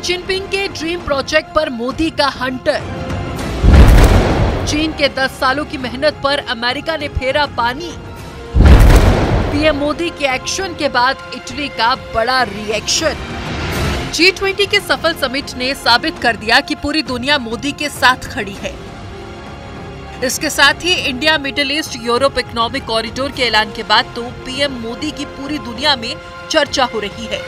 Jinping के dream project पर मोदी का हंटर। चीन के 10 सालों की मेहनत पर अमेरिका ने फेरा पानी। पीएम मोदी के एक्शन के बाद इटली का बड़ा रिएक्शन। G20 के सफल समिट ने साबित कर दिया कि पूरी दुनिया मोदी के साथ खड़ी है। इसके साथ ही India Middle East Europe economic corridor के ऐलान के बाद तो पीएम मोदी की पूरी दुनिया में चर्चा हो रही है।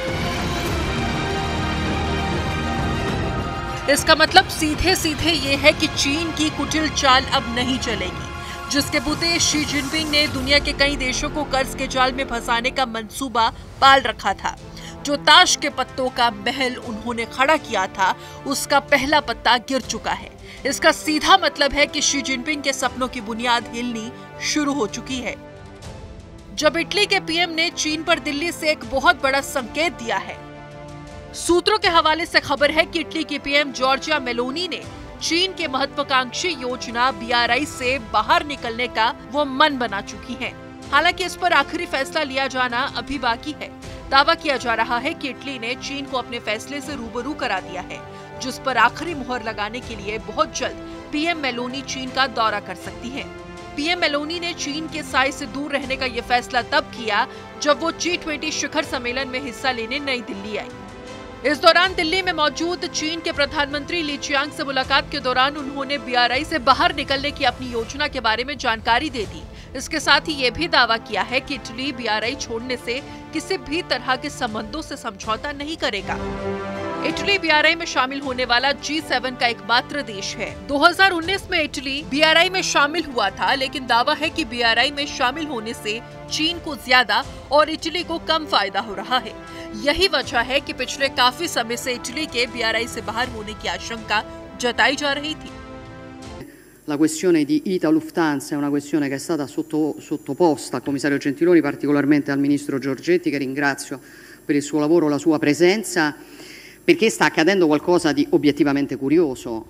इसका मतलब सीधे सीधे ये है कि चीन की कुटिल चाल अब नहीं चलेगी, जिसके बूते शी जिनपिंग ने दुनिया के कई देशों को कर्ज के जाल में फंसाने का मंसूबा पाल रखा था। जो ताश के पत्तों का महल उन्होंने खड़ा किया था, उसका पहला पत्ता गिर चुका है। इसका सीधा मतलब है कि शी जिनपिंग के सपनों की बुनियाद हिलनी शुरू हो चुकी है। जब इटली के पीएम ने चीन पर दिल्ली से एक बहुत बड़ा संकेत दिया है। सूत्रों के हवाले से खबर है कि इटली की पीएम जॉर्जिया मेलोनी ने चीन के महत्वाकांक्षी योजना BRI से बाहर निकलने का वो मन बना चुकी हैं। हालांकि इस पर आखिरी फैसला लिया जाना अभी बाकी है। दावा किया जा रहा है कि इटली ने चीन को अपने फैसले से रूबरू करा दिया है, जिस पर आखिरी मुहर लगाने के लिए बहुत जल्द पीएम मेलोनी चीन का दौरा कर सकती हैं। पीएम मेलोनी ने चीन के साए से दूर रहने का ये फैसला तब किया जब वो G20 शिखर सम्मेलन में हिस्सा लेने नई दिल्ली आई। इस दौरान दिल्ली में मौजूद चीन के प्रधानमंत्री ली चियांग से मुलाकात के दौरान उन्होंने BRI से बाहर निकलने की अपनी योजना के बारे में जानकारी दे दी। इसके साथ ही ये भी दावा किया है कि इटली BRI छोड़ने से किसी भी तरह के संबंधों से समझौता नहीं करेगा। इटली BRI में शामिल होने वाला G7 का एकमात्र देश है। 2019 में इटली BRI में शामिल हुआ था, लेकिन दावा है कि BRI में शामिल होने से चीन को ज्यादा और इटली को कम फायदा हो रहा है। यही वजह है कि पिछले काफी समय से इटली के BRI से बाहर होने की आशंका जताई जा रही थी। La questione di ITA Lufthansa è una questione che è stata sottoposta al commissario Gentiloni, particolarmente al ministro Giorgetti, che ringrazio per il suo lavoro, la sua presenza, perché sta accadendo qualcosa di obiettivamente curioso.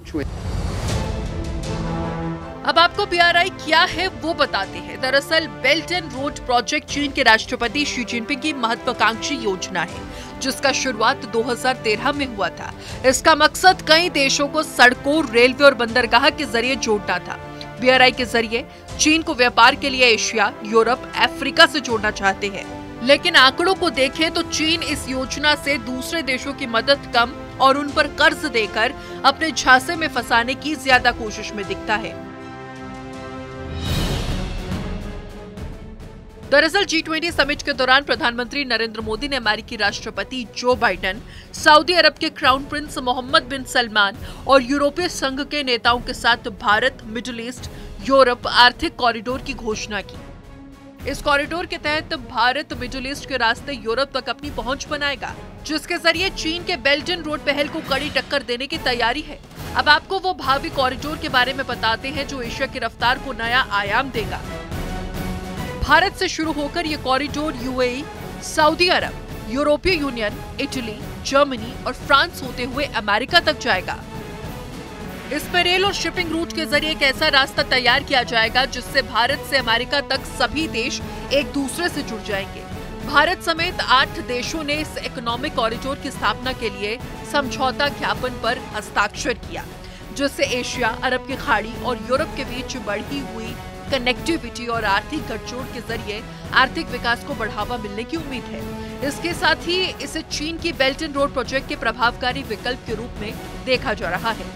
अब आपको BRI क्या है वो बताते हैं। दरअसल belt and road project चीन के राष्ट्रपति शी जिनपिंग की महत्वाकांक्षी योजना है, जिसका शुरुआत 2013 में हुआ था। इसका मकसद कई देशों को सड़कों, रेलवे और बंदरगाह के जरिए जोड़ना था। BRI के जरिए चीन को व्यापार के लिए एशिया, यूरोप, अफ्रीका से जोड़ना चाहते हैं। लेकिन आंकड़ों को देखें तो चीन इस योजना से दूसरे देशों की मदद कम और उन पर कर्ज देकर अपने झांसे में फंसाने की ज्यादा कोशिश में दिखता है। दरअसल G20 समिट के दौरान प्रधानमंत्री नरेंद्र मोदी ने अमेरिकी राष्ट्रपति जो बाइडेन, सऊदी अरब के क्राउन प्रिंस मोहम्मद बिन सलमान और यूरोपीय संघ के नेताओं के साथ भारत, मिडिल ईस्ट, यूरोप आर्थिक कॉरिडोर की घोषणा की। इस कॉरिडोर के तहत भारत मिडिल ईस्ट के रास्ते यूरोप तक अपनी पहुंच बनाएगा, जिसके जरिए चीन के बेल्ट एंड रोड पहल को कड़ी टक्कर देने की तैयारी है। अब आपको वो भावी कॉरिडोर के बारे में बताते हैं जो एशिया की रफ्तार को नया आयाम देगा। भारत से शुरू होकर ये कॉरिडोर UAE, सऊदी अरब, यूरोपीय यूनियन, इटली, जर्मनी और फ्रांस होते हुए अमेरिका तक जाएगा। इसमें रेल और शिपिंग रूट के जरिए एक ऐसा रास्ता तैयार किया जाएगा जिससे भारत से अमेरिका तक सभी देश एक दूसरे से जुड़ जाएंगे। भारत समेत 8 देशों ने इस इकोनॉमिक कॉरिडोर की स्थापना के लिए समझौता ज्ञापन पर हस्ताक्षर किया, जिससे एशिया, अरब की खाड़ी और यूरोप के बीच बढ़ी हुई कनेक्टिविटी और आर्थिक गठजोड़ के जरिए आर्थिक विकास को बढ़ावा मिलने की उम्मीद है। इसके साथ ही इसे चीन की बेल्ट एंड रोड प्रोजेक्ट के प्रभावकारी विकल्प के रूप में देखा जा रहा है।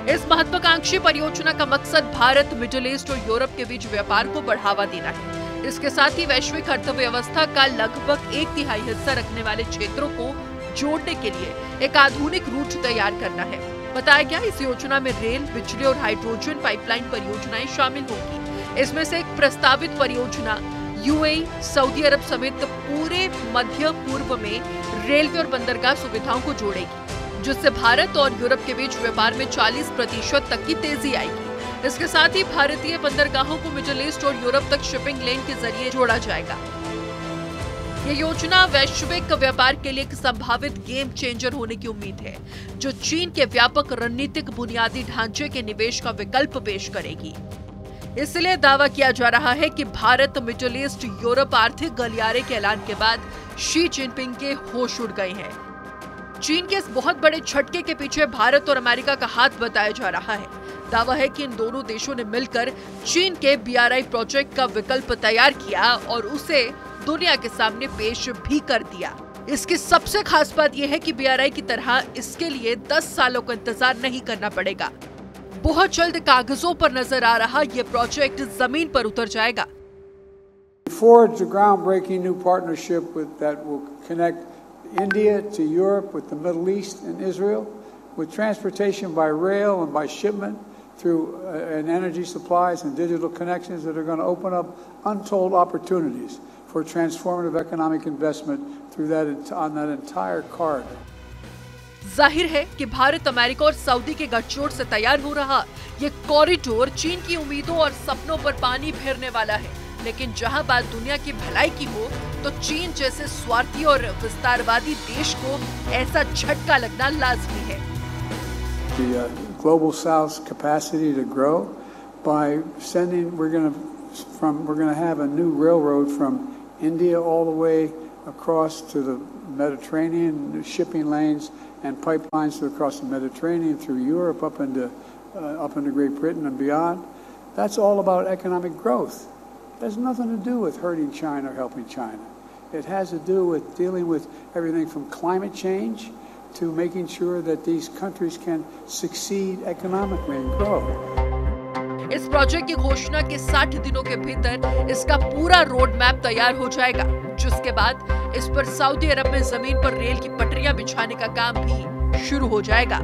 इस महत्वाकांक्षी परियोजना का मकसद भारत, मिडिल ईस्ट और यूरोप के बीच व्यापार को बढ़ावा देना है। इसके साथ ही वैश्विक अर्थव्यवस्था का लगभग 1/3 हिस्सा रखने वाले क्षेत्रों को जोड़ने के लिए एक आधुनिक रूट तैयार करना है। बताया गया इस योजना में रेल, बिजली और हाइड्रोजन पाइपलाइन परियोजनाएं शामिल होंगी। इसमें से एक प्रस्तावित परियोजना UAE, सऊदी अरब समेत पूरे मध्य पूर्व में रेलवे और बंदरगाह सुविधाओं को जोड़ेगी, जिससे भारत और यूरोप के बीच व्यापार में 40% तक की तेजी आएगी। इसके साथ ही भारतीय बंदरगाहों को मिडिल ईस्ट और यूरोप तक शिपिंग लेन के जरिए जोड़ा जाएगा। ये योजना वैश्विक व्यापार के लिए एक संभावित गेम चेंजर होने की उम्मीद है, जो चीन के व्यापक रणनीतिक बुनियादी ढांचे के निवेश का विकल्प पेश करेगी। इसलिए दावा किया जा रहा है कि भारत, मिडिल ईस्ट, यूरोप आर्थिक गलियारे के ऐलान के बाद शी जिनपिंग के होश उड़ गए हैं। चीन के इस बहुत बड़े झटके के पीछे भारत और अमेरिका का हाथ बताया जा रहा है। दावा है कि इन दोनों देशों ने मिलकर चीन के BRI प्रोजेक्ट का विकल्प तैयार किया और उसे दुनिया के सामने पेश भी कर दिया। इसकी सबसे खास बात यह है कि BRI की तरह इसके लिए 10 सालों का इंतजार नहीं करना पड़ेगा। बहुत जल्द कागजों पर नजर आ रहा ये प्रोजेक्ट जमीन पर उतर जाएगा। Forge a groundbreaking new partnership that will connect India to Europe, with the Middle East and Israel, with transportation by rail and by shipment through and energy supplies and digital connections that are going to open up untold opportunities for transformative economic investment through on that entire corridor. जाहिर है कि Bharat, America और Saudi के गठजोड़ से तैयार हो रहा ये कॉरिडोर चीन की उम्मीदों और सपनों पर पानी फेरने वाला है। लेकिन जहां बात दुनिया की भलाई की हो, तो चीन जैसे स्वार्थी और विस्तारवादी देश को ऐसा झटका लगना लाजमी है। The global South's capacity to grow by sending, we're going to have a new railroad from India all the way across to the Mediterranean, new shipping lanes and pipelines across the Mediterranean through Europe up into Great Britain and beyond. That's all about economic growth. It has nothing to do with hurting China or helping China. It has to do with dealing with everything from climate change to making sure that these countries can succeed economically and grow. इस project की घोषणा के 60 दिनों के भीतर इसका पूरा road map तैयार हो जाएगा, जिसके बाद इस पर सऊदी अरब में जमीन पर रेल की पटरियां बिछाने का काम भी शुरू हो जाएगा।